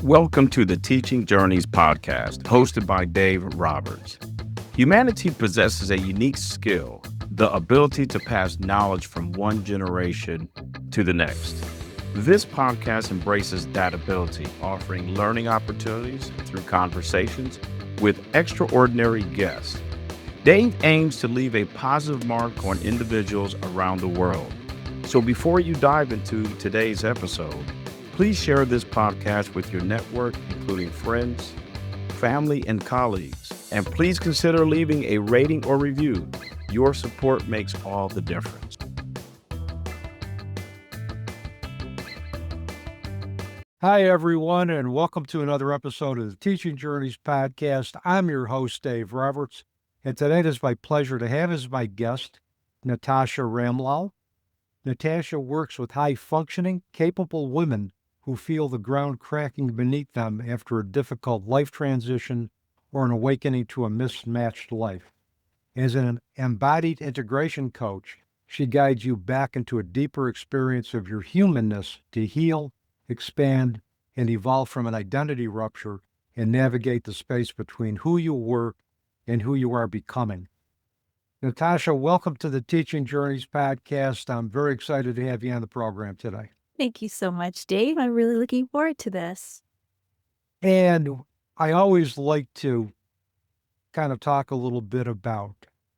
Welcome to the Teaching Journeys podcast, hosted by Dave Roberts. Humanity possesses a unique skill, the ability to pass knowledge from one generation to the next. This podcast embraces that ability, offering learning opportunities through conversations with extraordinary guests. Dave aims to leave a positive mark on individuals around the world. So before you dive into today's episode, please share this podcast with your network, including friends, family, and colleagues. And please consider leaving a rating or review. Your support makes all the difference. Hi, everyone, and welcome to another episode of the Teaching Journeys podcast. I'm your host, Dave Roberts, and today it is my pleasure to have as my guest, Natasha Ramlall. Natasha works with high-functioning, capable women who feel the ground cracking beneath them after a difficult life transition or an awakening to a mismatched life. As an embodied integration coach, she guides you back into a deeper experience of your humanness to heal, expand, and evolve from an identity rupture and navigate the space between who you were and who you are becoming. Natasha, welcome to the Teaching Journeys podcast. I'm very excited to have you on the program today. Thank you so much, Dave. I'm really looking forward to this. And I always like to kind of talk a little bit about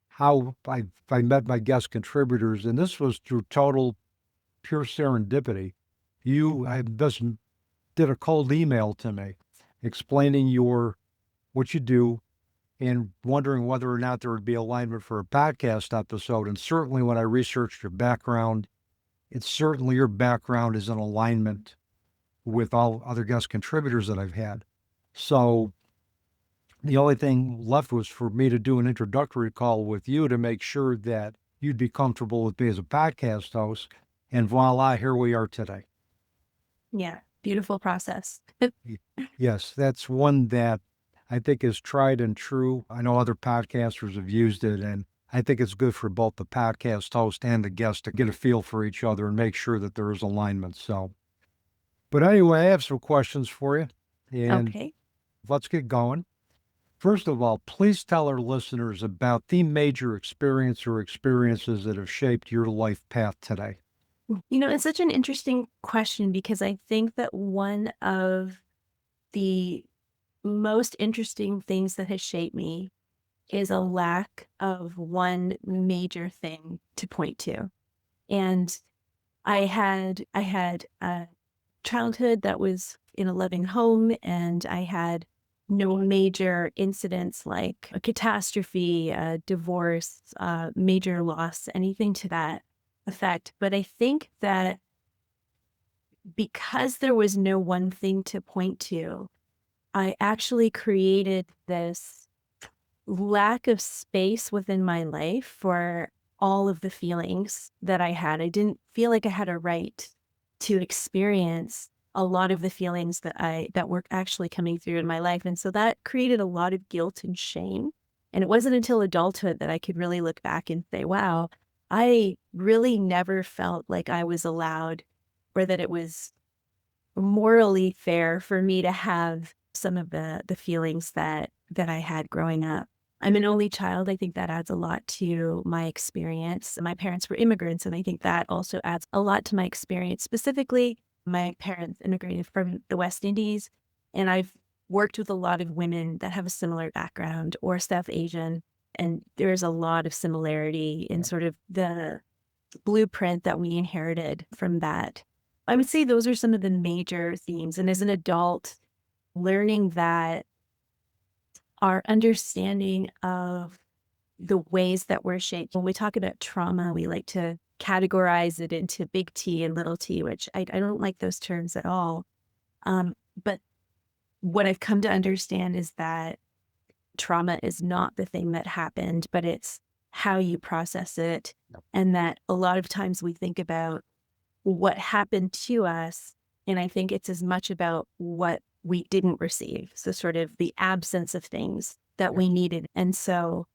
how I met my guest contributors, and this was through total pure serendipity. I just did a cold email to me explaining what you do and wondering whether or not there would be alignment for a podcast episode. And certainly when I researched your background, your background is in alignment with all other guest contributors that I've had. So the only thing left was for me to do an introductory call with you to make sure that you'd be comfortable with me as a podcast host. And voila, here we are today. Yeah, beautiful process. Yes, that's one that I think is tried and true. I know other podcasters have used it, and I think it's good for both the podcast host and the guest to get a feel for each other and make sure that there is alignment. But anyway, I have some questions for you, and Okay. let's get going. First of all, please tell our listeners about the major experience or experiences that have shaped your life path today. It's such an interesting question because I think that one of the most interesting things that has shaped me is a lack of one major thing to point to. And I had a childhood that was in a loving home, and I had no major incidents like a catastrophe, a divorce, major loss, anything to that effect. But I think that because there was no one thing to point to, I actually created this lack of space within my life for all of the feelings that I had. I didn't feel like I had a right to experience a lot of the feelings that were actually coming through in my life. And so that created a lot of guilt and shame. And it wasn't until adulthood that I could really look back and say, wow, I really never felt like I was allowed or that it was morally fair for me to have some of the feelings that I had growing up. I'm an only child. I think that adds a lot to my experience. My parents were immigrants, and I think that also adds a lot to my experience. Specifically, my parents immigrated from the West Indies, and I've worked with a lot of women that have a similar background or South Asian, and there's a lot of similarity in sort of the blueprint that we inherited from that. I would say those are some of the major themes. And as an adult, learning that our understanding of the ways that we're shaped. When we talk about trauma, we like to categorize it into big T and little t, which I don't like those terms at all. But what I've come to understand is that trauma is not the thing that happened, but it's how you process it. And that a lot of times we think about what happened to us, and I think it's as much about what we didn't receive. So sort of the absence of things that we needed. And so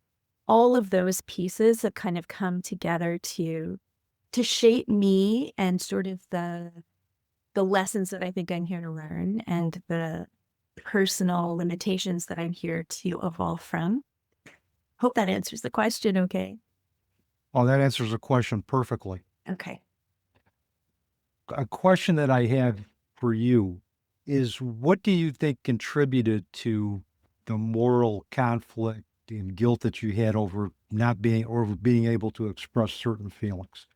all of those pieces have kind of come together to shape me and sort of the the lessons that I think I'm here to learn and the personal limitations that I'm here to evolve from. Hope that answers the question. Okay. Oh, that answers the question perfectly. Okay. A question that I have for you is, what do you think contributed to the moral conflict and guilt that you had over not being or being able to express certain feelings?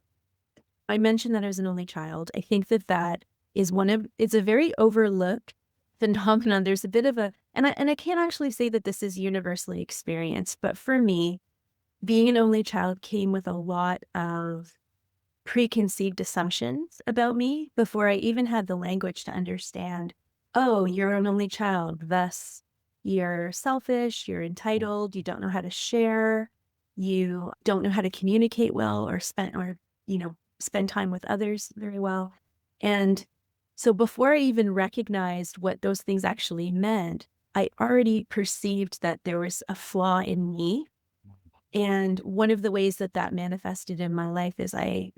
I mentioned that I was an only child. I think that that is it's a very overlooked phenomenon. There's a bit of and I can't actually say that this is universally experienced, but for me, being an only child came with a lot of preconceived assumptions about me before I even had the language to understand, oh, you're an only child, thus you're selfish, you're entitled, you don't know how to share, you don't know how to communicate well spend time with others very well. And so before I even recognized what those things actually meant, I already perceived that there was a flaw in me. And one of the ways that that manifested in my life is I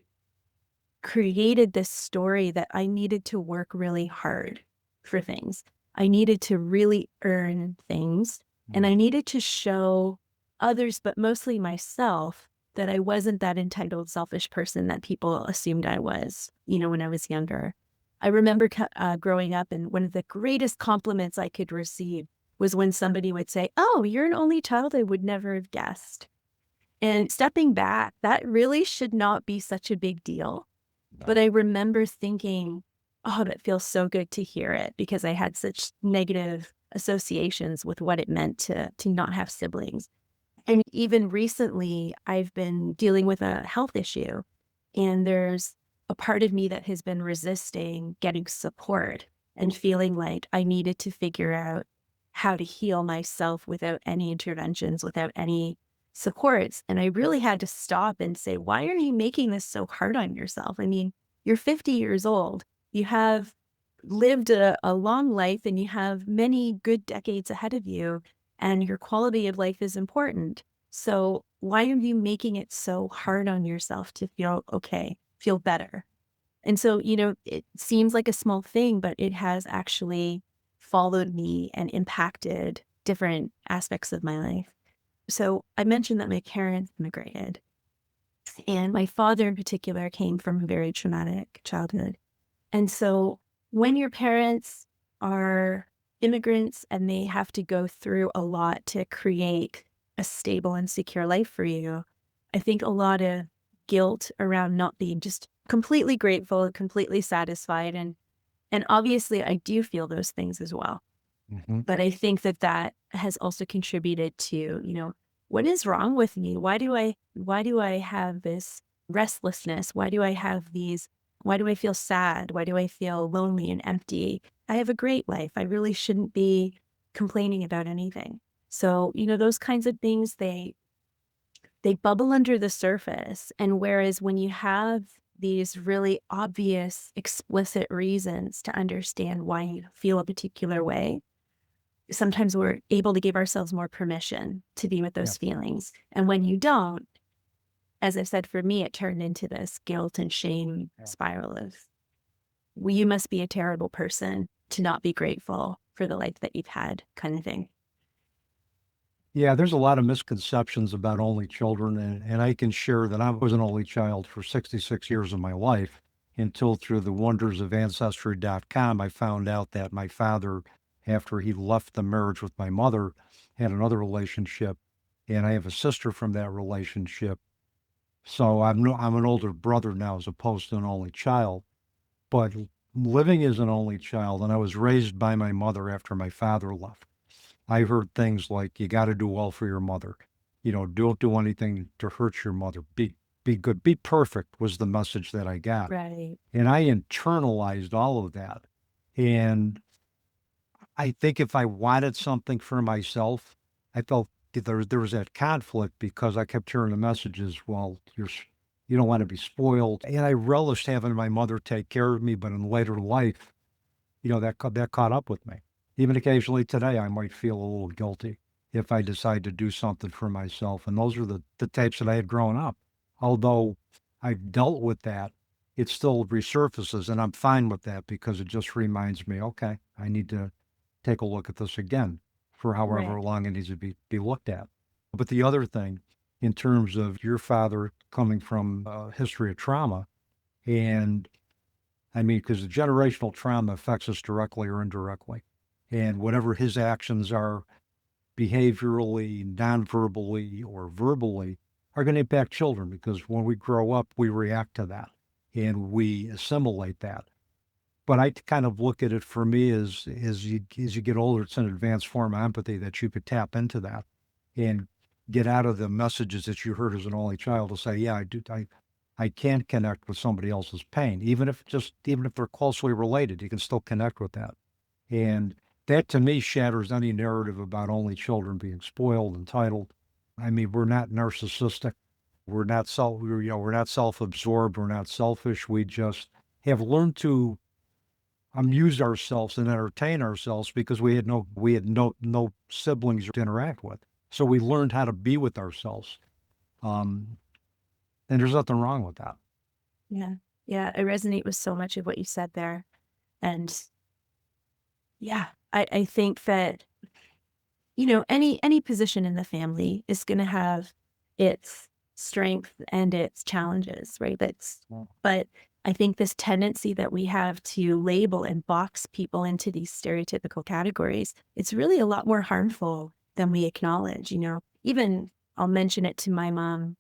created this story that I needed to work really hard for things. I needed to really earn things, and I needed to show others, but mostly myself, that I wasn't that entitled, selfish person that people assumed I was, when I was younger. I remember growing up, and one of the greatest compliments I could receive was when somebody would say, "Oh, you're an only child. I would never have guessed." And stepping back, that really should not be such a big deal. But I remember thinking, oh, that feels so good to hear it, because I had such negative associations with what it meant to not have siblings. And even recently, I've been dealing with a health issue, and there's a part of me that has been resisting getting support and feeling like I needed to figure out how to heal myself without any interventions, without any supports. And I really had to stop and say, why are you making this so hard on yourself? I mean, you're 50 years old. You have lived a long life, and you have many good decades ahead of you, and your quality of life is important. So why are you making it so hard on yourself to feel okay, feel better? And so, it seems like a small thing, but it has actually followed me and impacted different aspects of my life. So I mentioned that my parents immigrated, and my father in particular came from a very traumatic childhood. And so when your parents are immigrants and they have to go through a lot to create a stable and secure life for you, I think a lot of guilt around not being just completely grateful and completely satisfied. And obviously I do feel those things as well. But I think that that has also contributed to, what is wrong with me? Why do I have this restlessness? Why do I feel sad? Why do I feel lonely and empty? I have a great life. I really shouldn't be complaining about anything. So, those kinds of things, they bubble under the surface. And whereas when you have these really obvious, explicit reasons to understand why you feel a particular way, sometimes we're able to give ourselves more permission to be with those feelings. And when you don't, as I said, for me, it turned into this guilt and shame spiral of, well, you must be a terrible person to not be grateful for the life that you've had, kind of thing. Yeah, there's a lot of misconceptions about only children, and I can share that I was an only child for 66 years of my life, until through the wonders of Ancestry.com, I found out that my father, after he left the marriage with my mother, had another relationship, and I have a sister from that relationship. So I'm an older brother now as opposed to an only child. But living as an only child, and I was raised by my mother after my father left, I heard things like, you got to do well for your mother. Don't do anything to hurt your mother. Be good, be perfect was the message that I got. Right. And I internalized all of that. And I think if I wanted something for myself, I felt that there was that conflict, because I kept hearing the messages, well, you don't want to be spoiled. And I relished having my mother take care of me, but in later life, that caught up with me. Even occasionally today, I might feel a little guilty if I decide to do something for myself. And those are the tapes that I had grown up. Although I've dealt with that, it still resurfaces, and I'm fine with that because it just reminds me, okay, I need to take a look at this again for however Right. long it needs to be looked at. But the other thing, in terms of your father coming from a history of trauma, and I mean, because the generational trauma affects us directly or indirectly. And whatever his actions are behaviorally, non-verbally, or verbally are going to impact children because when we grow up, we react to that and we assimilate that. But I kind of look at it for me as you get older, it's an advanced form of empathy that you could tap into that and get out of the messages that you heard as an only child to say, yeah, I can connect with somebody else's pain, even if they're closely related, you can still connect with that. And that to me shatters any narrative about only children being spoiled, entitled. I mean, we're not narcissistic. We're not self-absorbed. We're not selfish. We just have learned to amuse ourselves and entertain ourselves because we had no siblings to interact with. So we learned how to be with ourselves. Um, and there's nothing wrong with that. Yeah. Yeah. I resonate with so much of what you said there. And yeah, I think that, any position in the family is going to have its strength and its challenges, right? But I think this tendency that we have to label and box people into these stereotypical categories, it's really a lot more harmful than we acknowledge, Even I'll mention it to my mom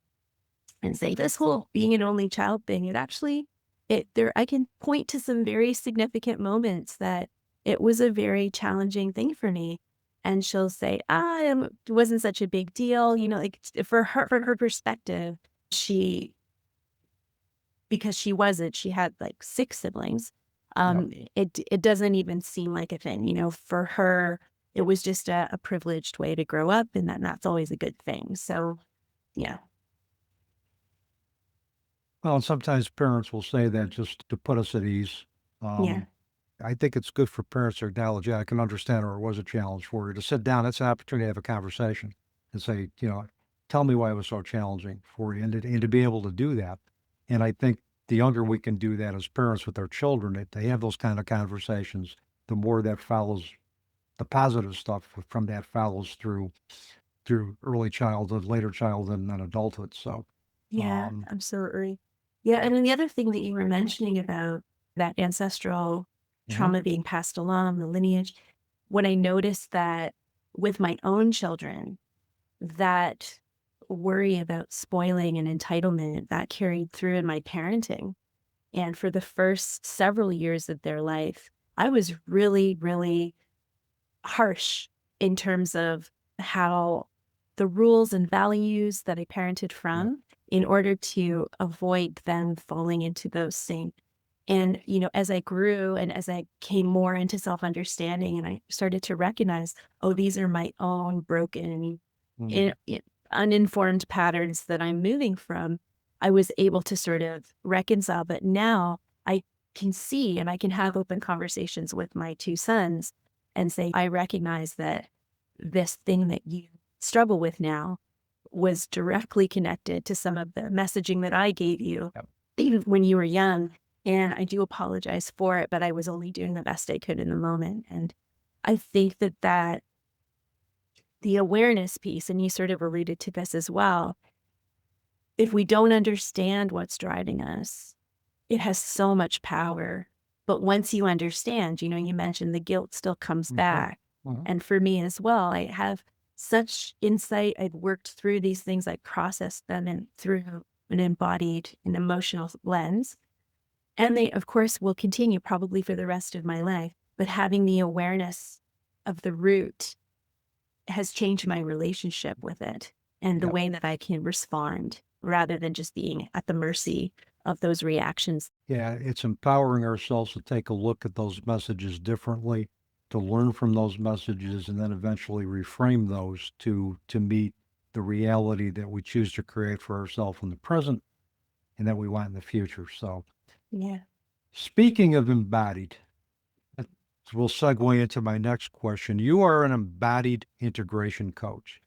and say this whole being an only child thing, I can point to some very significant moments that it was a very challenging thing for me. And she'll say, it wasn't such a big deal. Like from her perspective, because she had like 6 siblings. It doesn't even seem like a thing, for her, it was just a privileged way to grow up, and that's always a good thing. So, yeah. Well, and sometimes parents will say that just to put us at ease. Yeah. Um, I think it's good for parents to acknowledge, yeah, I can understand, or it was a challenge for you to sit down. It's an opportunity to have a conversation and say, tell me why it was so challenging for you, and to be able to do that. And I think the younger we can do that as parents with our children, if they have those kind of conversations, the more that follows, the positive stuff from that follows through early childhood, later childhood, and then adulthood. So, Yeah, um, absolutely. Yeah, and then the other thing that you were mentioning about that ancestral mhm, trauma being passed along, the lineage, when I noticed that with my own children, that worry about spoiling and entitlement, that carried through in my parenting. And for the first several years of their life, I was really, really harsh in terms of how the rules and values that I parented yeah, from in order to avoid them falling into those same. And, as I grew and as I came more into self-understanding and I started to recognize, oh, these are my own broken, mm, in, in- uninformed patterns that I'm moving from, I was able to sort of reconcile. But now I can see and I can have open conversations with my 2 sons and say, I recognize that this thing that you struggle with now was directly connected to some of the messaging that I gave you yep, even when you were young. And I do apologize for it, but I was only doing the best I could in the moment. And I think that the awareness piece, and you sort of alluded to this as well, if we don't understand what's driving us, it has so much power. But once you understand, you mentioned the guilt still comes mhm, back. mhm, And for me as well, I have such insight. I've worked through these things, I processed them and through an embodied and emotional lens. And they, of course, will continue probably for the rest of my life. But having the awareness of the root has changed my relationship with it and the yep. way that I can respond rather than just being at the mercy of those reactions. Yeah, it's empowering ourselves to take a look at those messages differently, to learn from those messages, and then eventually reframe those to meet the reality that we choose to create for ourselves in the present and that we want in the future. So, Yeah. speaking of embodied, that will segue into my next question. You are an embodied integration coach.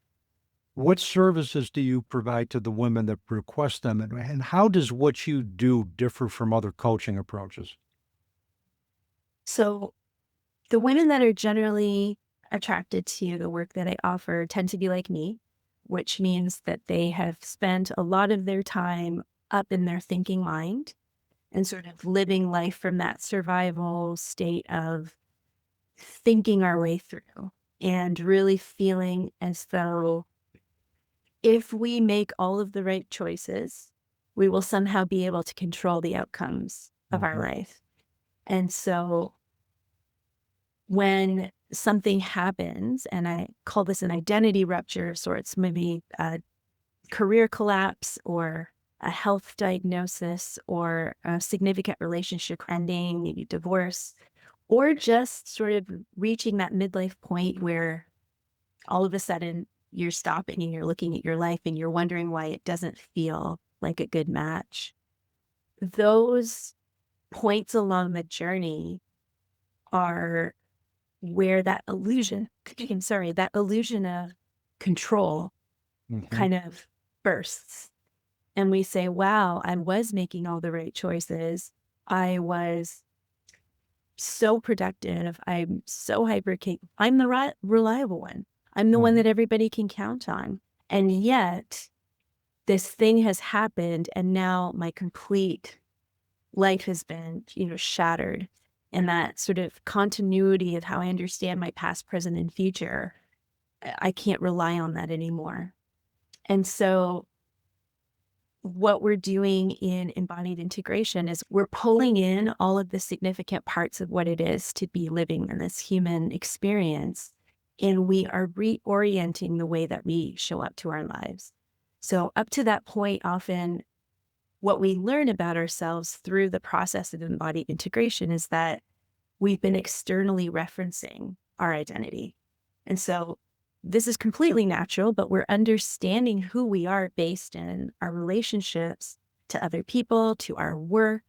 What services do you provide to the women that request them, and how does what you do differ from other coaching approaches? So the women that are generally attracted to the work that I offer tend to be like me, which means that they have spent a lot of their time up in their thinking mind and sort of living life from that survival state of thinking our way through and really feeling as though if we make all of the right choices, we will somehow be able to control the outcomes of our Mhm. life. And so when something happens, and I call this an identity rupture, so it's maybe a career collapse or a health diagnosis or a significant relationship ending, maybe divorce, or just sort of reaching that midlife point where all of a sudden you're stopping and you're looking at your life and you're wondering why it doesn't feel like a good match. Those points along the journey are where that illusion, that illusion of control Mhm. kind of bursts. And we say, wow, I was making all the right choices. I was so productive. I'm so hyper capable. I'm the reliable one. I'm the one Mhm. that everybody can count on. And yet this thing has happened and now my complete life has been, shattered. And that sort of continuity of how I understand my past, present, and future, I can't rely on that anymore. And so what we're doing in embodied integration is we're pulling in all of the significant parts of what it is to be living in this human experience. And we are reorienting the way that we show up to our lives. So, up to that point, often what we learn about ourselves through the process of embodied integration is that we've been externally referencing our identity. And so this is completely natural, but we're understanding who we are based in our relationships to other people, to our work,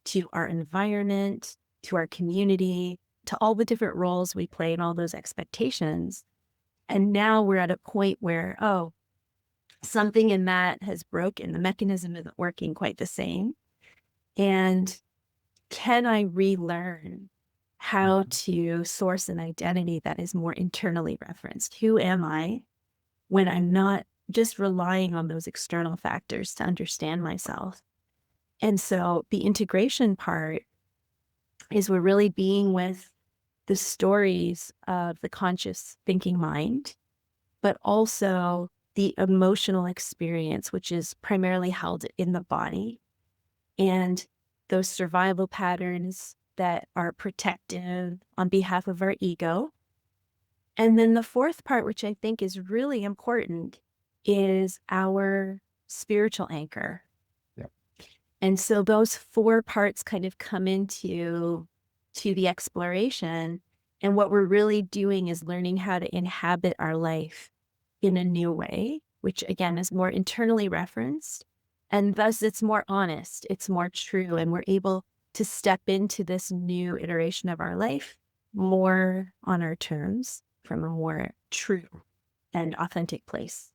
to our environment, to our community, to all the different roles we play and all those expectations. And now we're at a point where, oh, something in that has broken. The mechanism isn't working quite the same. And can I relearn how Mhm. to source an identity that is more internally referenced? Who am I when I'm not just relying on those external factors to understand myself? And so the integration part is we're really being with the stories of the conscious thinking mind, but also the emotional experience, which is primarily held in the body, and those survival patterns that are protective on behalf of our ego. And then the fourth part, which I think is really important, is our spiritual anchor. Yep. And so those four parts kind of come into the exploration. And what we're really doing is learning how to inhabit our life in a new way, which again is more internally referenced. And thus it's more honest, it's more true. And we're able to step into this new iteration of our life more on our terms from a more true and authentic place.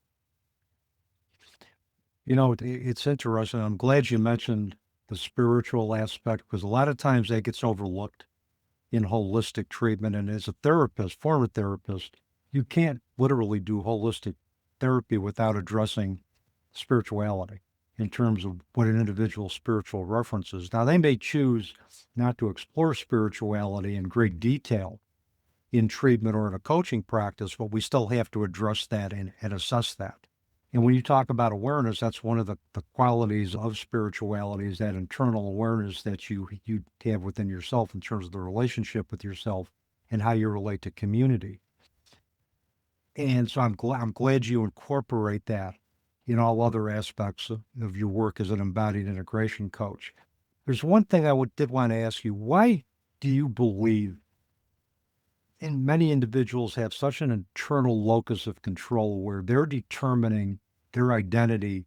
It's interesting. I'm glad you mentioned the spiritual aspect because a lot of times that gets overlooked in holistic treatment. And as a therapist, former therapist, you can't literally do holistic therapy without addressing spirituality in terms of what an individual's spiritual reference is. Now, they may choose not to explore spirituality in great detail in treatment or in a coaching practice, but we still have to address that and assess that. And when you talk about awareness, that's one of the qualities of spirituality is that internal awareness that you have within yourself in terms of the relationship with yourself and how you relate to community. And so I'm glad you incorporate that in all other aspects of your work as an embodied integration coach. There's one thing did want to ask you. Why do you believe and many individuals have such an internal locus of control where they're determining their identity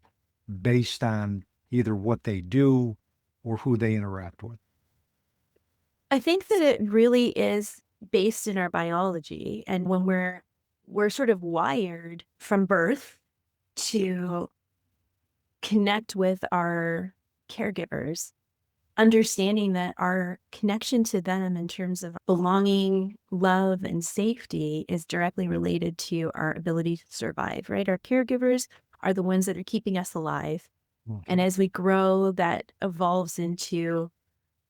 based on either what they do or who they interact with? I think that it really is based in our biology. And when we're sort of wired from birth to connect with our caregivers, understanding that our connection to them in terms of belonging, love, and safety is directly related to our ability to survive, right? Our caregivers are the ones that are keeping us alive. And as we grow, that evolves into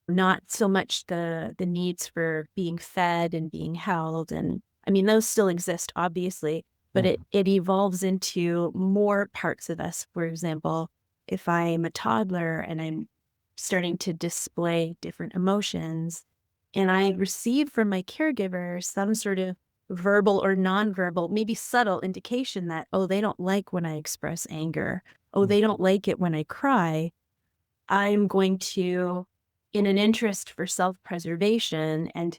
not so much the needs for being fed and being held. And I mean, those still exist, obviously, but it evolves into more parts of us. For example, if I'm a toddler and I'm starting to display different emotions, and I receive from my caregiver some sort of verbal or nonverbal, maybe subtle indication that, oh, they don't like when I express anger. Oh, they don't like it when I cry. I'm going to, in an interest for self-preservation, and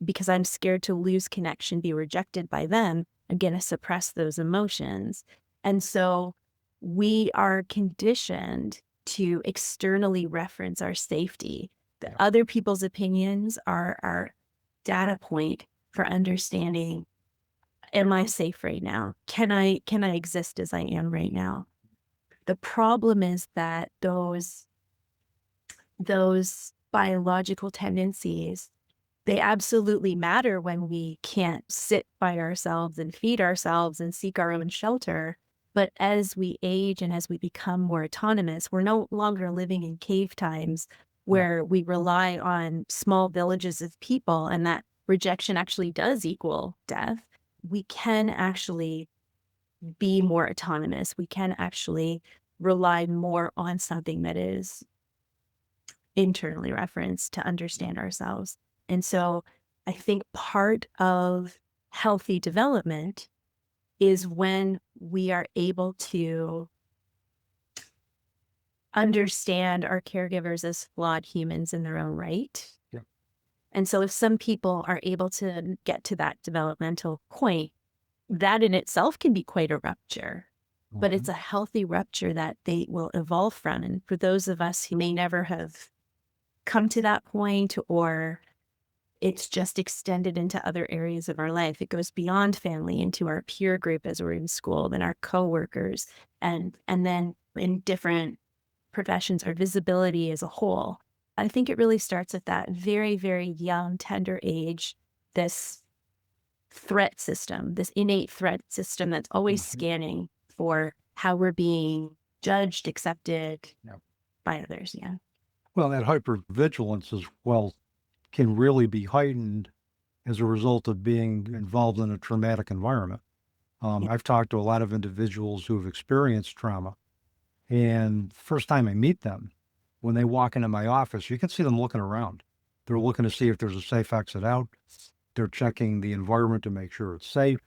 because I'm scared to lose connection, be rejected by them, I'm going to suppress those emotions. And so we are conditioned to externally reference our safety. The other people's opinions are our data point for understanding, am I safe right now? Can I exist as I am right now? The problem is that those biological tendencies, they absolutely matter when we can't sit by ourselves and feed ourselves and seek our own shelter. But as we age and as we become more autonomous, we're no longer living in cave times where we rely on small villages of people and that rejection actually does equal death. We can actually be more autonomous. We can actually rely more on something that is internally referenced to understand ourselves. And so I think part of healthy development is when we are able to understand our caregivers as flawed humans in their own right. Yep. And so if some people are able to get to that developmental point, that in itself can be quite a rupture. But it's a healthy rupture that they will evolve from. And for those of us who may never have come to that point, or it's just extended into other areas of our life, it goes beyond family into our peer group as we're in school, then our coworkers, and then in different professions, our visibility as a whole. I think it really starts at that very, very young, tender age, this threat system, this innate threat system that's always scanning for how we're being judged, accepted by others. Yeah. Well, that hypervigilance as well can really be heightened as a result of being involved in a traumatic environment. I've talked to a lot of individuals who have experienced trauma, and first time I meet them, when they walk into my office, you can see them looking around. They're looking to see if there's a safe exit out. They're checking the environment to make sure it's safe.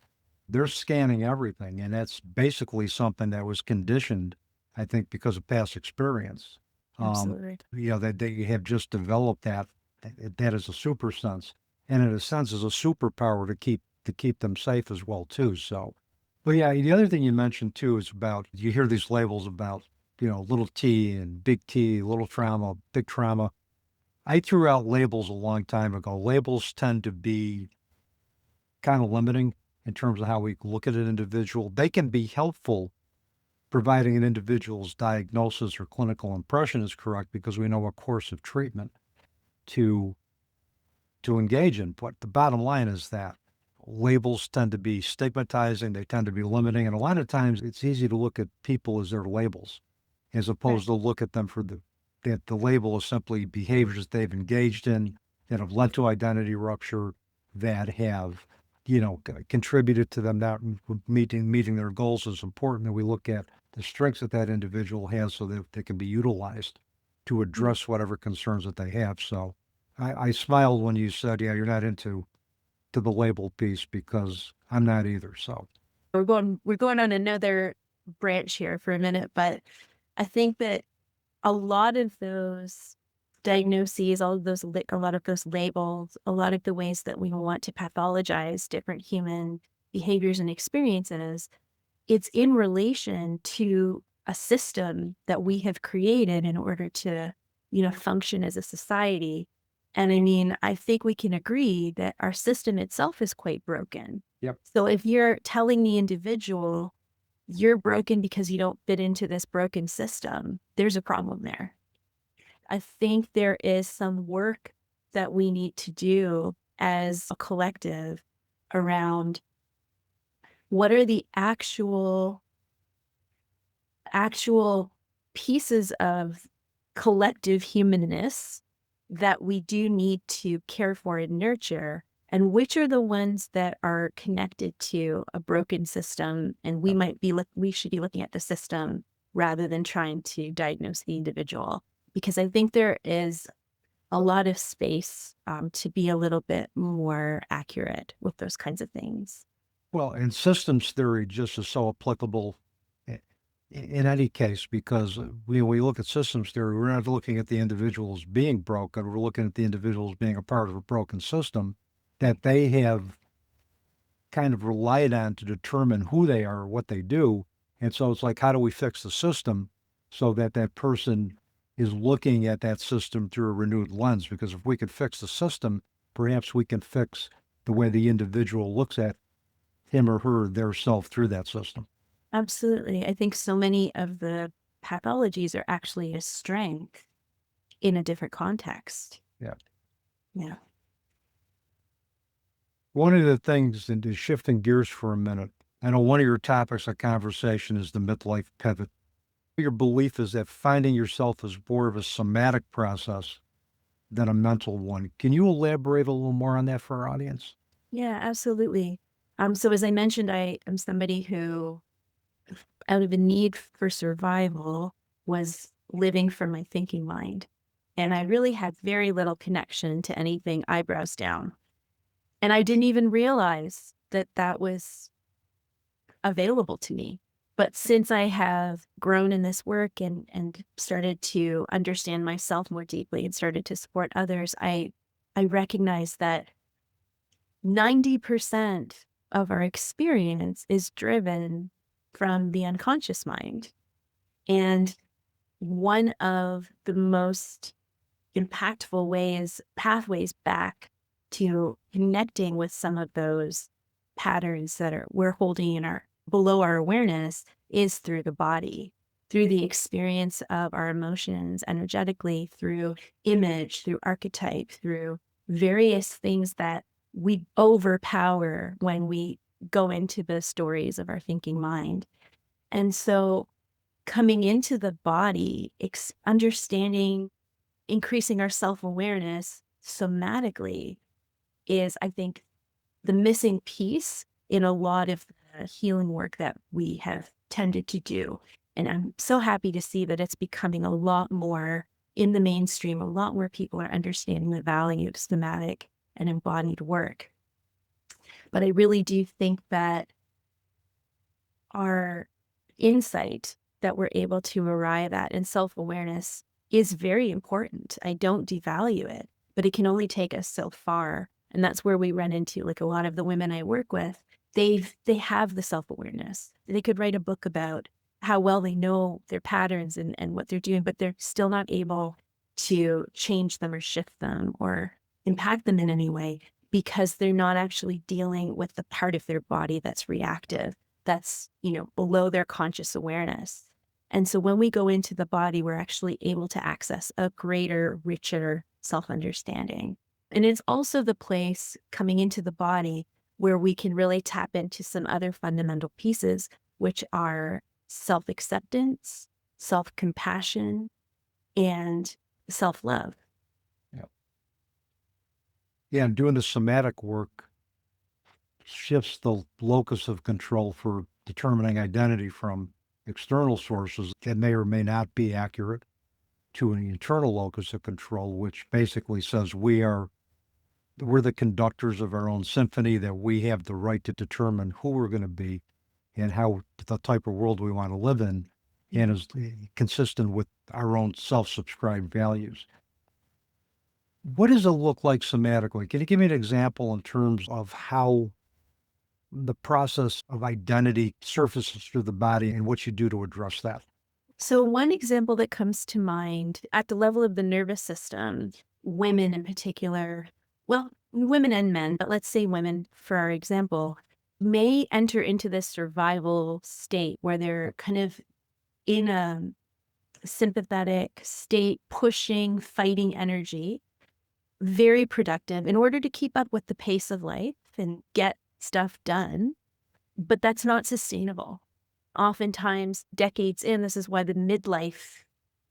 They're scanning everything, and that's basically something that was conditioned, I think, because of past experience. Absolutely. That they have just developed that is a super sense, and in a sense is a superpower to keep them safe as well too. So, but yeah, the other thing you mentioned too is about, you hear these labels about, little T and big T, little trauma, big trauma. I threw out labels a long time ago. Labels tend to be kind of limiting in terms of how we look at an individual. They can be helpful providing an individual's diagnosis or clinical impression is correct, because we know what course of treatment to engage in. But the bottom line is that labels tend to be stigmatizing, they tend to be limiting, and a lot of times it's easy to look at people as their labels, as opposed to look at them for that the label is simply behaviors they've engaged in that have led to identity rupture, that have contributed to them not meeting their goals. Is important that we look at the strengths that individual has so that they can be utilized to address whatever concerns that they have. So I smiled when you said, yeah, you're not into the label piece, because I'm not either. So We're going on another branch here for a minute, but I think that a lot of those diagnoses, a lot of those labels, a lot of the ways that we want to pathologize different human behaviors and experiences, it's in relation to a system that we have created in order to, function as a society. And I mean, I think we can agree that our system itself is quite broken. Yep. So if you're telling the individual you're broken because you don't fit into this broken system, there's a problem there. I think there is some work that we need to do as a collective around what are the actual pieces of collective humanness that we do need to care for and nurture, and which are the ones that are connected to a broken system, and we should be looking at the system rather than trying to diagnose the individual, because I think there is a lot of space to be a little bit more accurate with those kinds of things. Well, and systems theory just is so applicable in any case, because when we look at systems theory, we're not looking at the individual as being broken. We're looking at the individual as being a part of a broken system that they have kind of relied on to determine who they are, what they do. And so it's like, how do we fix the system so that that person is looking at that system through a renewed lens? Because if we could fix the system, perhaps we can fix the way the individual looks at him or her, their self through that system. Absolutely. I think so many of the pathologies are actually a strength in a different context. Yeah. Yeah. One of the things, and is shifting gears for a minute, I know one of your topics of conversation is the midlife pivot. Your belief is that finding yourself is more of a somatic process than a mental one. Can you elaborate a little more on that for our audience? Yeah, absolutely. So as I mentioned, I am somebody who, out of a need for survival, was living from my thinking mind. And I really had very little connection to anything eyebrows down. And I didn't even realize that that was available to me. But since I have grown in this work and started to understand myself more deeply and started to support others, I recognize that 90% of our experience is driven from the unconscious mind. And one of the most impactful pathways back to connecting with some of those patterns that we're holding in below our awareness is through the body, through the experience of our emotions energetically, through image, through archetype, through various things that we overpower when we go into the stories of our thinking mind. And so coming into the body, understanding, increasing our self-awareness somatically is, I think, the missing piece in a lot of the healing work that we have tended to do. And I'm so happy to see that it's becoming a lot more in the mainstream. A lot more people are understanding the value of somatic and embodied work. But I really do think that our insight that we're able to arrive at in self-awareness is very important. I don't devalue it, but it can only take us so far. And that's where we run into, like, a lot of the women I work with, they have the self-awareness. They could write a book about how well they know their patterns and what they're doing, but they're still not able to change them or shift them or impact them in any way because they're not actually dealing with the part of their body that's reactive, that's, below their conscious awareness. And so when we go into the body, we're actually able to access a greater, richer self-understanding. And it's also the place coming into the body where we can really tap into some other fundamental pieces, which are self-acceptance, self-compassion, and self-love. Yeah, and doing the somatic work shifts the locus of control for determining identity from external sources that may or may not be accurate to an internal locus of control, which basically says we're the conductors of our own symphony, that we have the right to determine who we're going to be and how the type of world we want to live in, and is consistent with our own self-subscribed values. What does it look like somatically? Can you give me an example in terms of how the process of identity surfaces through the body and what you do to address that? So one example that comes to mind at the level of the nervous system, women in particular, well, women and men, but let's say women for our example, may enter into this survival state where they're kind of in a sympathetic state, pushing, fighting energy, very productive in order to keep up with the pace of life and get stuff done. But that's not sustainable. Oftentimes, decades in, this is why the midlife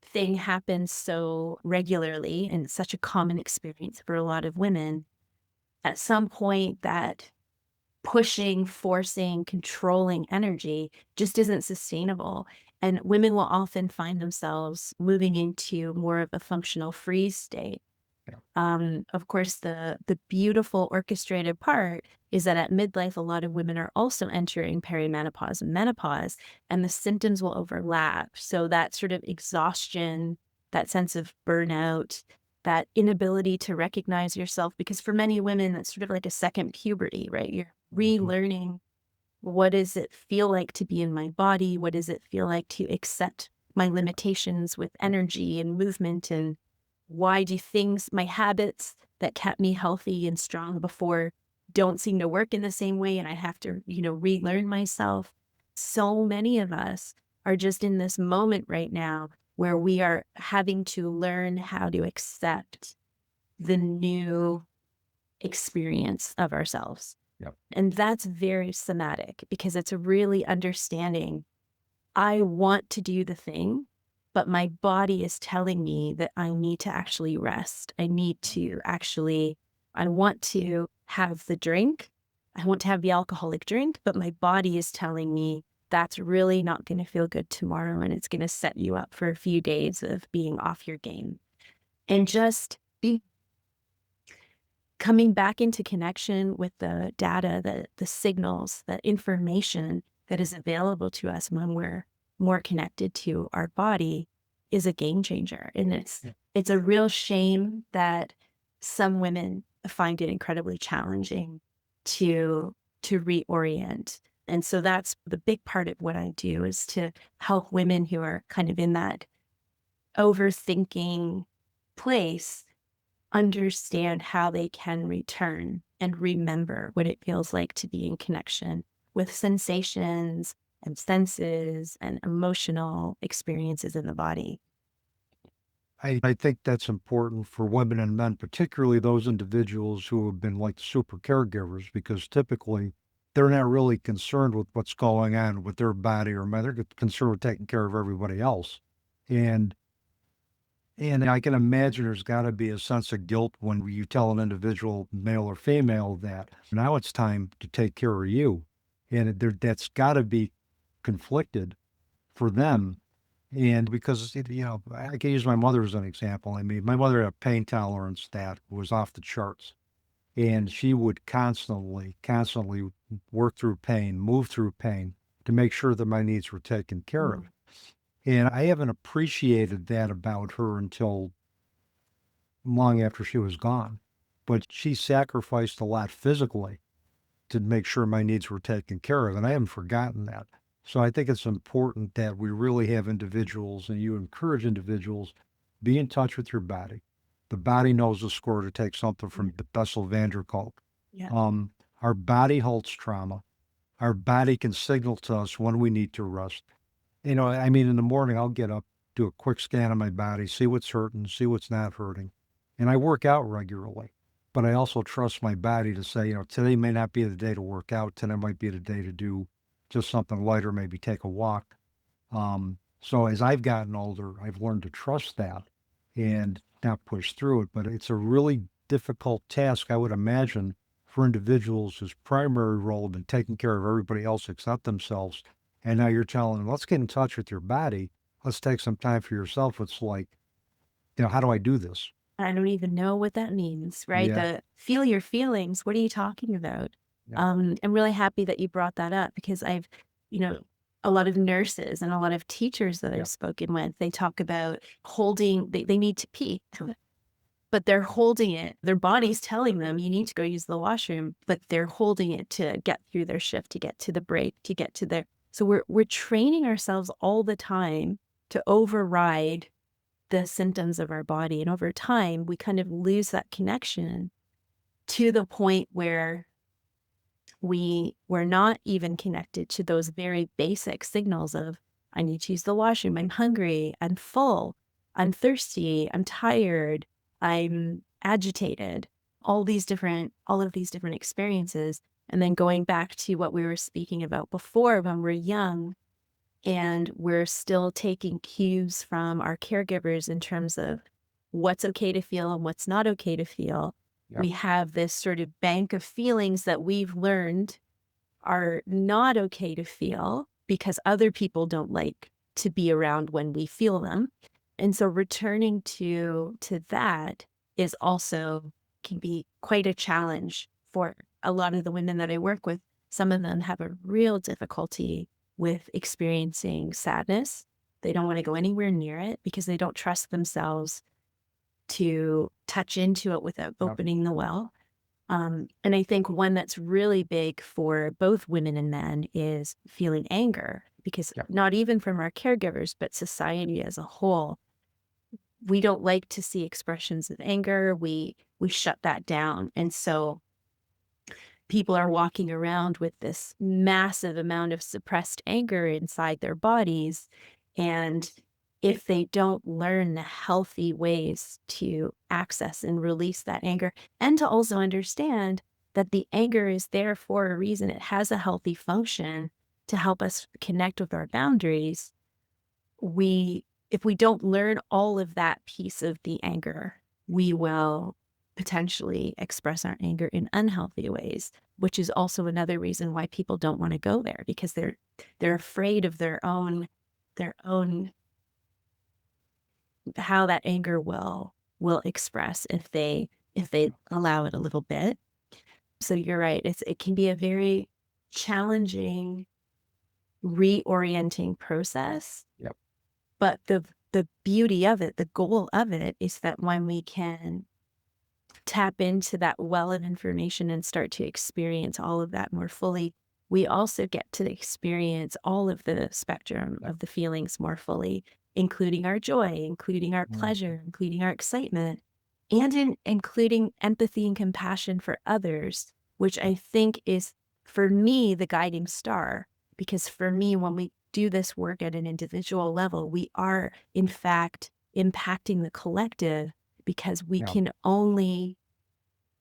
thing happens so regularly and it's such a common experience for a lot of women. At some point, that pushing, forcing, controlling energy just isn't sustainable. And women will often find themselves moving into more of a functional freeze state. Of course, the beautiful orchestrated part is that at midlife, a lot of women are also entering perimenopause and menopause, and the symptoms will overlap. So that sort of exhaustion, that sense of burnout, that inability to recognize yourself, because for many women, that's sort of like a second puberty, right? You're relearning, what does it feel like to be in my body? What does it feel like to accept my limitations with energy and movement? And why do things, my habits that kept me healthy and strong before, don't seem to work in the same way? And I have to, relearn myself. So many of us are just in this moment right now where we are having to learn how to accept the new experience of ourselves. Yep. And that's very somatic because it's really understanding, I want to do the thing, but my body is telling me that I need to actually rest. I want to have the drink. I want to have the alcoholic drink, but my body is telling me that's really not going to feel good tomorrow. And it's going to set you up for a few days of being off your game. And just be coming back into connection with the data, the signals, the information that is available to us when we're more connected to our body is a game changer. And it's a real shame that some women find it incredibly challenging to reorient. And so that's the big part of what I do, is to help women who are kind of in that overthinking place understand how they can return and remember what it feels like to be in connection with sensations and senses and emotional experiences in the body. I think that's important for women and men, particularly those individuals who have been like super caregivers, because typically they're not really concerned with what's going on with their body or mind. They're concerned with taking care of everybody else. And I can imagine there's got to be a sense of guilt when you tell an individual, male or female, that now it's time to take care of you. And that's got to be conflicted for them. And because, I can use my mother as an example. I mean, my mother had a pain tolerance that was off the charts. And she would constantly work through pain, move through pain to make sure that my needs were taken care of. And I haven't appreciated that about her until long after she was gone. But she sacrificed a lot physically to make sure my needs were taken care of. And I haven't forgotten that. So I think it's important that we really have individuals, and you encourage individuals, be in touch with your body. The body knows the score, to take something from Bessel van der Kolk. Yeah. Our body holds trauma. Our body can signal to us when we need to rest. In the morning, I'll get up, do a quick scan of my body, see what's hurting, see what's not hurting. And I work out regularly, but I also trust my body to say, today may not be the day to work out. Today might be the day to do just something lighter, maybe take a walk. So as I've gotten older, I've learned to trust that and not push through it. But it's a really difficult task, I would imagine, for individuals whose primary role has been taking care of everybody else except themselves. And now you're telling them, let's get in touch with your body. Let's take some time for yourself. It's like, how do I do this? I don't even know what that means, right? Yeah. The feel your feelings. What are you talking about? Yeah. I'm really happy that you brought that up, because I've, a lot of nurses and a lot of teachers that I've spoken with, they talk about holding, they need to pee, but they're holding it. Their body's telling them you need to go use the washroom, but they're holding it to get through their shift, to get to the break, to get to their. So we're training ourselves all the time to override the symptoms of our body. And over time, we kind of lose that connection to the point where we're not even connected to those very basic signals of, I need to use the washroom, I'm hungry, I'm full, I'm thirsty, I'm tired, I'm agitated, all of these different experiences. And then going back to what we were speaking about before, when we're young and we're still taking cues from our caregivers in terms of what's okay to feel and what's not okay to feel. Yep. We have this sort of bank of feelings that we've learned are not okay to feel because other people don't like to be around when we feel them. And so returning to that is also can be quite a challenge for a lot of the women that I work with. Some of them have a real difficulty with experiencing sadness. They don't want to go anywhere near it because they don't trust themselves to touch into it without Yep. opening the well. And I think one that's really big for both women and men is feeling anger, because Yep. not even from our caregivers, but society as a whole, we don't like to see expressions of anger. We shut that down. And so people are walking around with this massive amount of suppressed anger inside their bodies. And if they don't learn the healthy ways to access and release that anger, and to also understand that the anger is there for a reason, it has a healthy function to help us connect with our boundaries. If we don't learn all of that piece of the anger, we will potentially express our anger in unhealthy ways, which is also another reason why people don't want to go there, because they're afraid of their own how that anger will express if they allow it a little bit. So you're right, it can be a very challenging reorienting process. Yep. But the beauty of it, the goal of it, is that when we can tap into that well of information and start to experience all of that more fully, we also get to experience all of the spectrum of the feelings more fully, including our joy, including our pleasure, including our excitement, and including empathy and compassion for others, which I think is, for me, the guiding star. Because for me, when we do this work at an individual level, we are, in fact, impacting the collective, because we can only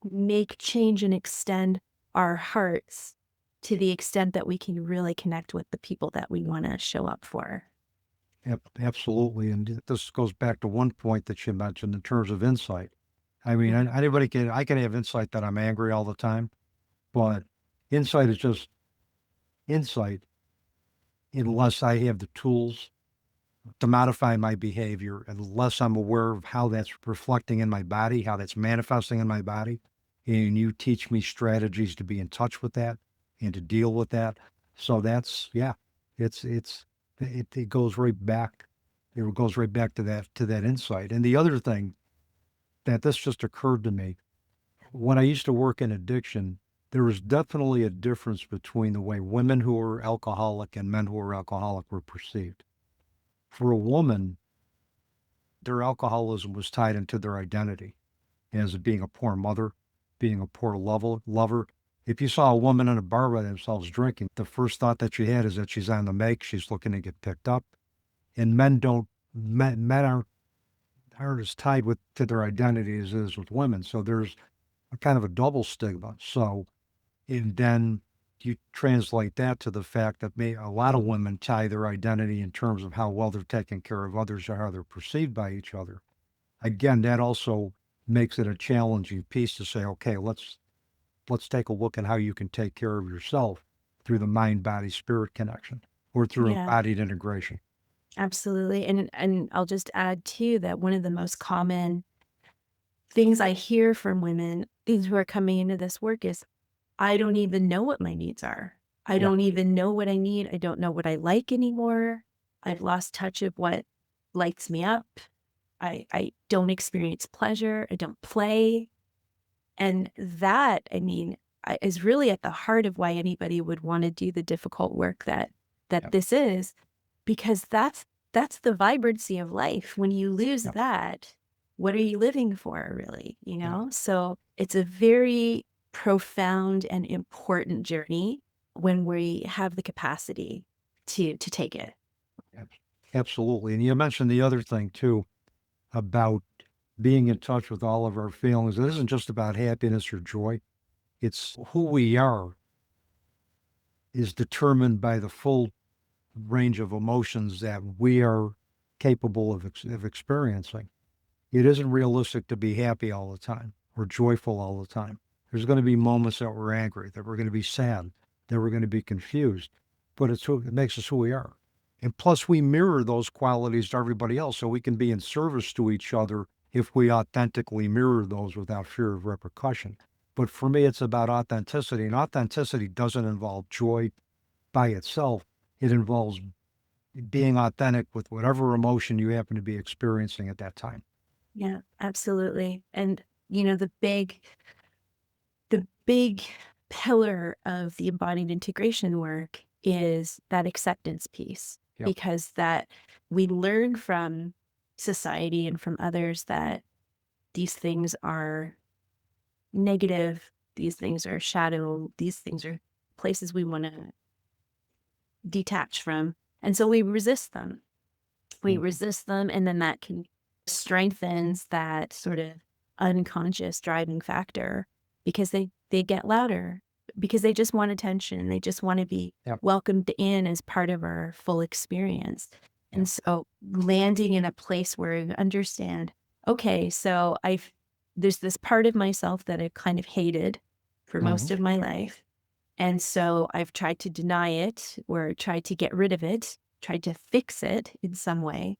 make change and extend our hearts to the extent that we can really connect with the people that we want to show up for. Yep, absolutely. And this goes back to one point that you mentioned in terms of insight. I mean, I can have insight that I'm angry all the time, but insight is just insight unless I have the tools to modify my behavior, unless I'm aware of how that's reflecting in my body, how that's manifesting in my body. And you teach me strategies to be in touch with that and to deal with that. So that's, it goes right back. It goes right back to that insight. And the other thing that this just occurred to me, when I used to work in addiction, there was definitely a difference between the way women who were alcoholic and men who were alcoholic were perceived. For a woman, their alcoholism was tied into their identity as being a poor mother, being a poor lover. If you saw a woman in a bar by themselves drinking, the first thought that you had is that she's on the make, she's looking to get picked up. And men aren't as tied to their identity as is with women. So there's a kind of a double stigma. So, and then you translate that to the fact that a lot of women tie their identity in terms of how well they're taking care of others or how they're perceived by each other. Again, that also makes it a challenging piece to say, okay, let's take a look at how you can take care of yourself through the mind, body, spirit connection, or through embodied integration. Absolutely. And I'll just add too that one of the most common things I hear from women who are coming into this work is, I don't even know what my needs are. I don't even know what I need. I don't know what I like anymore. I've lost touch of what lights me up. I don't experience pleasure. I don't play. And that, I mean, is really at the heart of why anybody would want to do the difficult work that this is, because that's the vibrancy of life. When you lose that, what are you living for, really? You know? So it's a very profound and important journey when we have the capacity to take it. Absolutely. And you mentioned the other thing too about being in touch with all of our feelings. It isn't just about happiness or joy. It's who we are is determined by the full range of emotions that we are capable of experiencing. It isn't realistic to be happy all the time or joyful all the time. There's going to be moments that we're angry, that we're going to be sad, that we're going to be confused, but it makes us who we are. And plus, we mirror those qualities to everybody else, so we can be in service to each other if we authentically mirror those without fear of repercussion. But for me, it's about authenticity, and authenticity doesn't involve joy by itself. It involves being authentic with whatever emotion you happen to be experiencing at that time. Yeah, absolutely. And, the big pillar of the embodied integration work is that acceptance piece, Yep. because that we learn from society and from others that these things are negative, these things are shadow, these things are places we want to detach from. And so we resist them. We resist them, and then that can strengthens that sort of unconscious driving factor, because they get louder, because they just want attention. They just want to be Yep. welcomed in as part of our full experience. And so landing in a place where you understand, okay, so there's this part of myself that I've kind of hated for most of my life. And so I've tried to deny it or tried to get rid of it, tried to fix it in some way.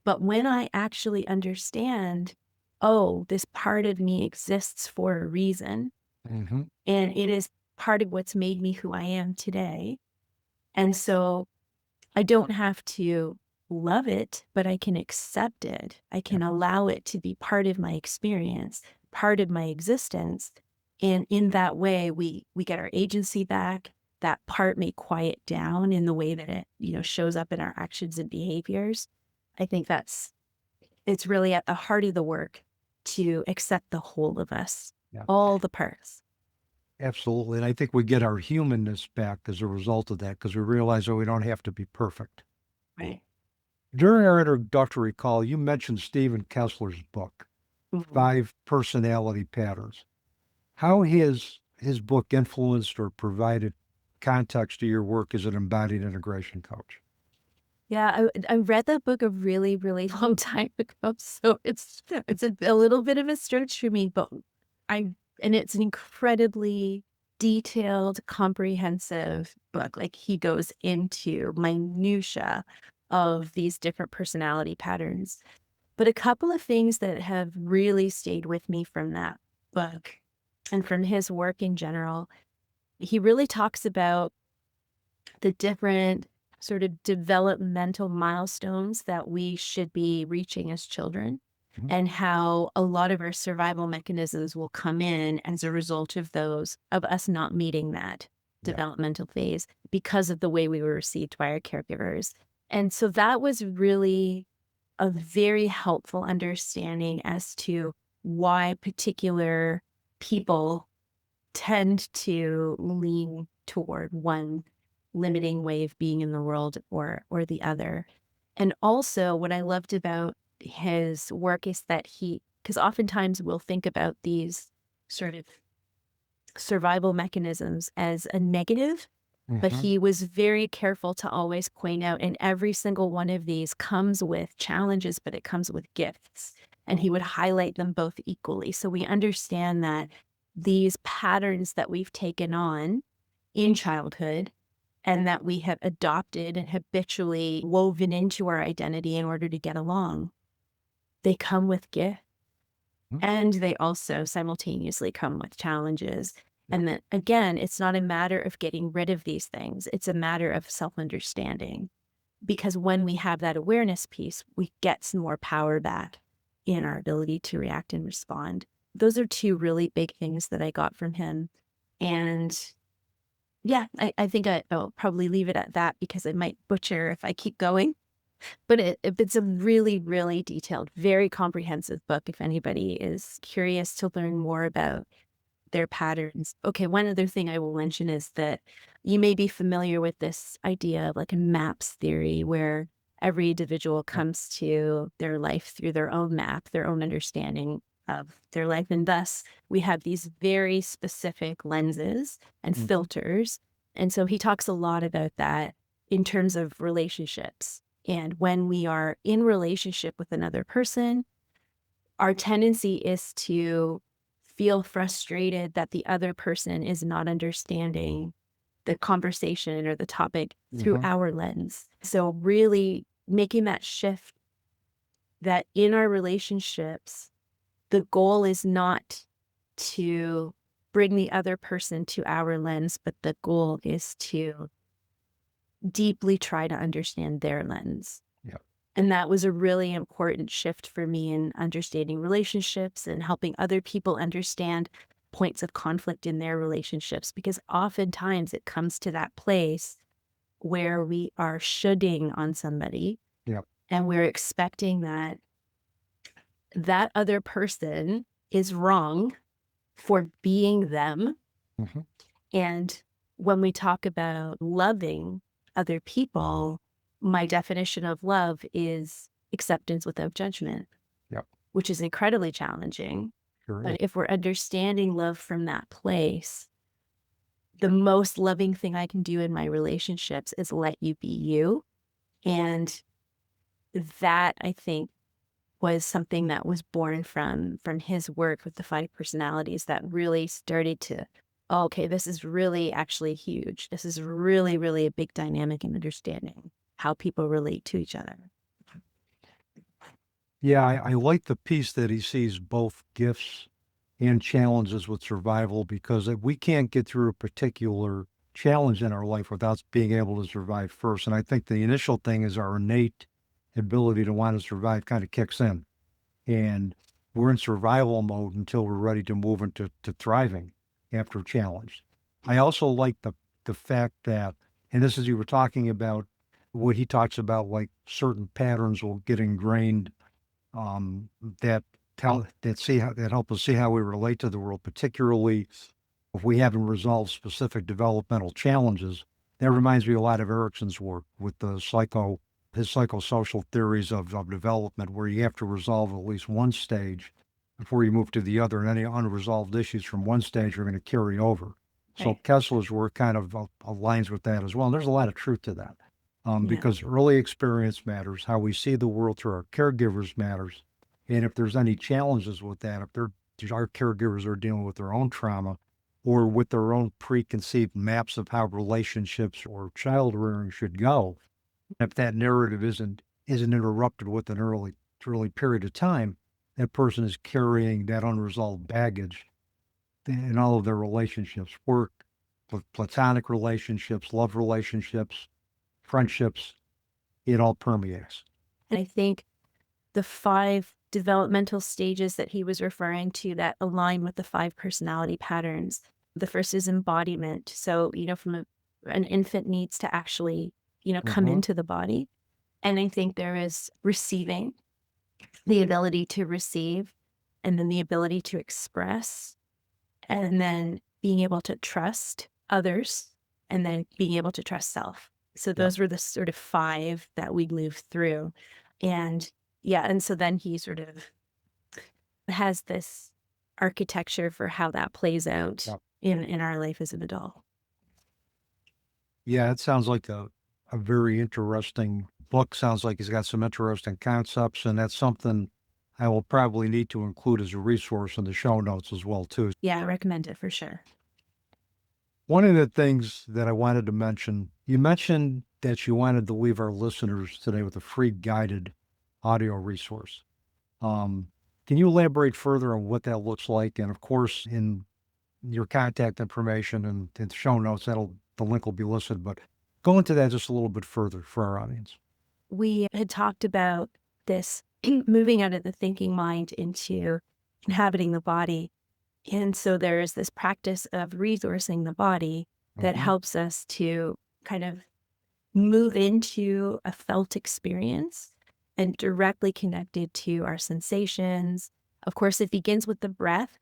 But when I actually understand, oh, this part of me exists for a reason, and it is part of what's made me who I am today. And so I don't have to love it, but I can accept it. I can allow it to be part of my experience, part of my existence. And in that way, we get our agency back. That part may quiet down in the way that it, shows up in our actions and behaviors. I think it's really at the heart of the work to accept the whole of us, all the parts. Absolutely. And I think we get our humanness back as a result of that, because we realize that we don't have to be perfect. Right. During our introductory call, you mentioned Stephen Kessler's book, 5 Personality Patterns. How has his book influenced or provided context to your work as an embodied integration coach? Yeah, I read that book a really, really long time ago, so it's a little bit of a stretch for me, but and it's an incredibly detailed, comprehensive book. Like, he goes into minutia of these different personality patterns. But a couple of things that have really stayed with me from that book and from his work in general, he really talks about the different sort of developmental milestones that we should be reaching as children, and how a lot of our survival mechanisms will come in as a result of us not meeting that developmental phase because of the way we were received by our caregivers. And so that was really a very helpful understanding as to why particular people tend to lean toward one limiting way of being in the world or the other. And also what I loved about his work is that because oftentimes we'll think about these sort of survival mechanisms as a negative, but he was very careful to always point out, and every single one of these comes with challenges, but it comes with gifts. And he would highlight them both equally. So we understand that these patterns that we've taken on in childhood and that we have adopted and habitually woven into our identity in order to get along, they come with gifts. And they also simultaneously come with challenges. And that, again, it's not a matter of getting rid of these things. It's a matter of self-understanding. Because when we have that awareness piece, we get some more power back in our ability to react and respond. Those are 2 really big things that I got from him. And yeah, I think I'll probably leave it at that, because I might butcher if I keep going. But it's a really, really detailed, very comprehensive book if anybody is curious to learn more about their patterns. Okay, one other thing I will mention is that you may be familiar with this idea of like a MAPS theory, where every individual comes to their life through their own map, their own understanding of their life. And thus, we have these very specific lenses and filters. And so he talks a lot about that in terms of relationships. And when we are in relationship with another person, our tendency is to feel frustrated that the other person is not understanding the conversation or the topic through our lens. So really making that shift that in our relationships, the goal is not to bring the other person to our lens, but the goal is to deeply try to understand their lens. Yep. And that was a really important shift for me in understanding relationships and helping other people understand points of conflict in their relationships, because oftentimes it comes to that place where we are shoulding on somebody. Yep. And we're expecting that that other person is wrong for being them. And when we talk about loving other people, my definition of love is acceptance without judgment, Yep. which is incredibly challenging. Sure is. But if we're understanding love from that place, the most loving thing I can do in my relationships is let you be you. And that, I think, was something that was born from his work with the 5 personalities that really started to, oh, okay, this is really actually huge. This is really, really a big dynamic in understanding how people relate to each other. Yeah, I like the piece that he sees both gifts and challenges with survival, because if we can't get through a particular challenge in our life without being able to survive first. And I think the initial thing is our innate ability to want to survive kind of kicks in. And we're in survival mode until we're ready to move into thriving after a challenge. I also like the fact that, and this is, you were talking about what he talks about, like certain patterns will get ingrained that help us see how we relate to the world, particularly if we haven't resolved specific developmental challenges. That reminds me a lot of Erickson's work with his psychosocial theories of development, where you have to resolve at least one stage before you move to the other, and any unresolved issues from one stage are going to carry over. So Right. Kessler's work kind of aligns with that as well. And there's a lot of truth to that, Yeah. because early experience matters. How we see the world through our caregivers matters. And if there's any challenges with that, if our caregivers are dealing with their own trauma or with their own preconceived maps of how relationships or child rearing should go, if that narrative isn't interrupted with an early period of time, that person is carrying that unresolved baggage in all of their relationships, work, platonic relationships, love relationships, friendships. It all permeates. And I think the 5 developmental stages that he was referring to that align with the 5 personality patterns. The first is embodiment. So, from an infant needs to actually, come into the body. And I think there is receiving, the ability to receive, and then the ability to express, and then being able to trust others, and then being able to trust self. So those were the sort of 5 that we moved through. And so then he sort of has this architecture for how that plays out in our life as an adult. Yeah, it sounds like a very interesting book. Sounds like he's got some interesting concepts, and that's something I will probably need to include as a resource in the show notes as well, too. Yeah, I recommend it for sure. One of the things that I wanted to mention, you mentioned that you wanted to leave our listeners today with a free guided audio resource. Can you elaborate further on what that looks like? And of course, in your contact information and in the show notes, the link will be listed, but go into that just a little bit further for our audience. We had talked about this moving out of the thinking mind into inhabiting the body. And so there is this practice of resourcing the body that helps us to kind of move into a felt experience and directly connected to our sensations. Of course, it begins with the breath.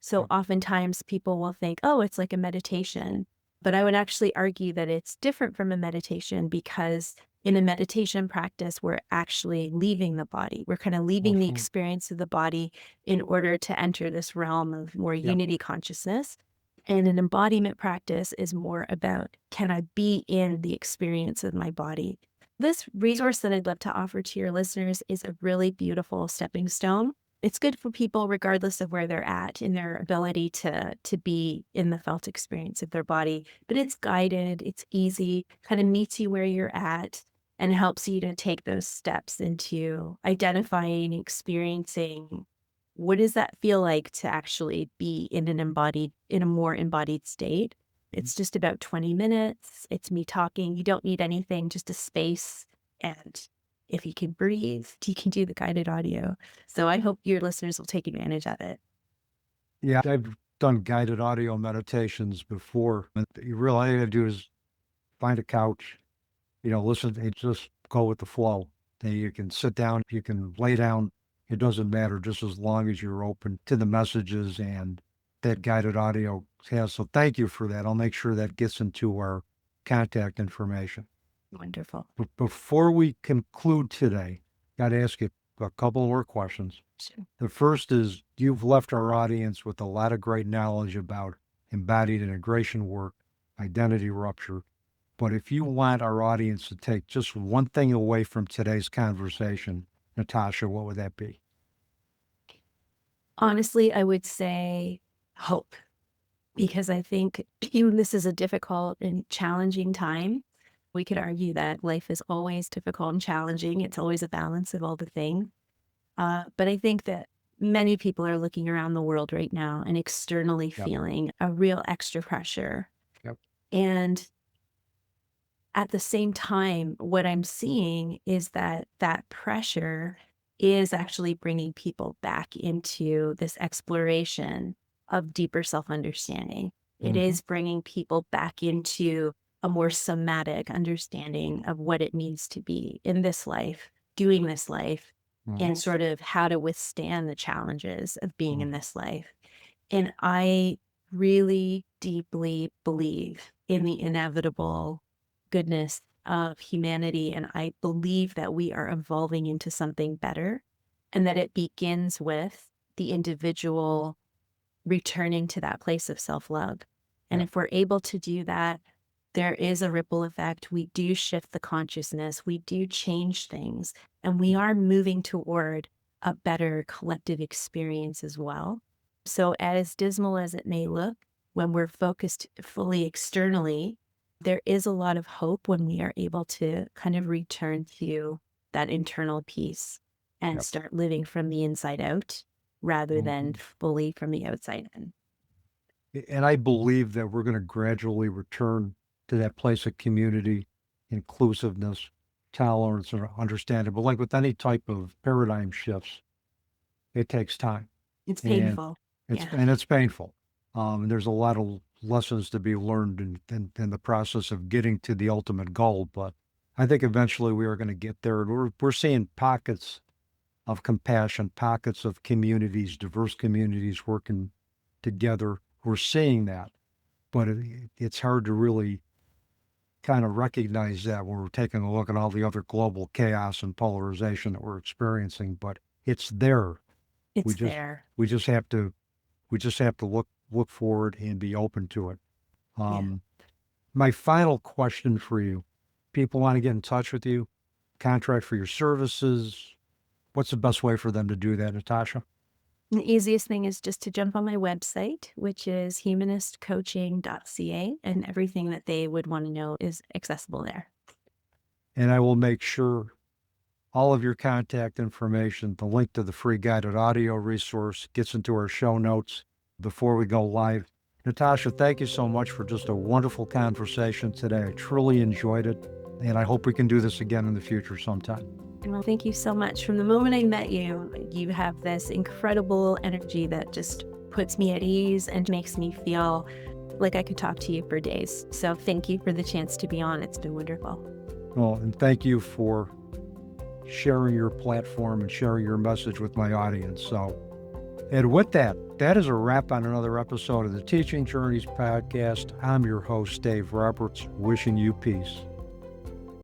So oftentimes people will think, oh, it's like a meditation. But I would actually argue that it's different from a meditation, because in a meditation practice, we're actually leaving the body. We're kind of leaving the experience of the body in order to enter this realm of more unity consciousness. And an embodiment practice is more about, can I be in the experience of my body? This resource that I'd love to offer to your listeners is a really beautiful stepping stone. It's good for people regardless of where they're at in their ability to be in the felt experience of their body. But it's guided, it's easy, kind of meets you where you're at, and helps you to take those steps into identifying, experiencing what does that feel like to actually be in a more embodied state. It's just about 20 minutes. It's me talking. You don't need anything, just a space. And if you can breathe, you can do the guided audio. So I hope your listeners will take advantage of it. Yeah, I've done guided audio meditations before. And you really, all you gotta do is find a couch, listen, and just go with the flow. And you can sit down, you can lay down. It doesn't matter, just as long as you're open to the messages and that guided audio has. So thank you for that. I'll make sure that gets into our contact information. Wonderful. But before we conclude today, got to ask you a couple more questions. Sure. The first is, you've left our audience with a lot of great knowledge about embodied integration work, identity rupture. But if you want our audience to take just one thing away from today's conversation, Natasha, what would that be? Honestly, I would say hope, because I think this is a difficult and challenging time. We could argue that life is always difficult and challenging. It's always a balance of all the things. But I think that many people are looking around the world right now and externally feeling a real extra pressure. And at the same time, what I'm seeing is that that pressure is actually bringing people back into this exploration of deeper self-understanding. It is bringing people back into a more somatic understanding of what it means to be in this life, doing this life, and sort of how to withstand the challenges of being in this life. And I really deeply believe in the inevitable goodness of humanity. And I believe that we are evolving into something better, and that it begins with the individual returning to that place of self-love. And if we're able to do that, there is a ripple effect. We do shift the consciousness. We do change things. And we are moving toward a better collective experience as well. So as dismal as it may look, when we're focused fully externally, there is a lot of hope when we are able to kind of return to that internal peace and start living from the inside out rather than fully from the outside in. And I believe that we're going to gradually return to that place of community, inclusiveness, tolerance, and understanding. But like with any type of paradigm shifts, it takes time. It's painful. And it's painful. And there's a lot of lessons to be learned in the process of getting to the ultimate goal. But I think eventually we are going to get there. And we're seeing pockets of compassion, pockets of communities, diverse communities working together. We're seeing that, but it's hard to really kind of recognize that when we're taking a look at all the other global chaos and polarization that we're experiencing. But it's there. It's there. We just have to look forward and be open to it. My final question for you: people want to get in touch with you, contract for your services. What's the best way for them to do that, Natasha? The easiest thing is just to jump on my website, which is humanistcoaching.ca, and everything that they would want to know is accessible there. And I will make sure all of your contact information, the link to the free guided audio resource, gets into our show notes before we go live. Natasha, thank you so much for just a wonderful conversation today. I truly enjoyed it, and I hope we can do this again in the future sometime. Well, thank you so much. From the moment I met you, you have this incredible energy that just puts me at ease and makes me feel like I could talk to you for days. So thank you for the chance to be on. It's been wonderful. Well, and thank you for sharing your platform and sharing your message with my audience. So And with that, that is a wrap on another episode of the Teaching Journeys podcast. I'm your host, Dave Roberts, wishing you peace.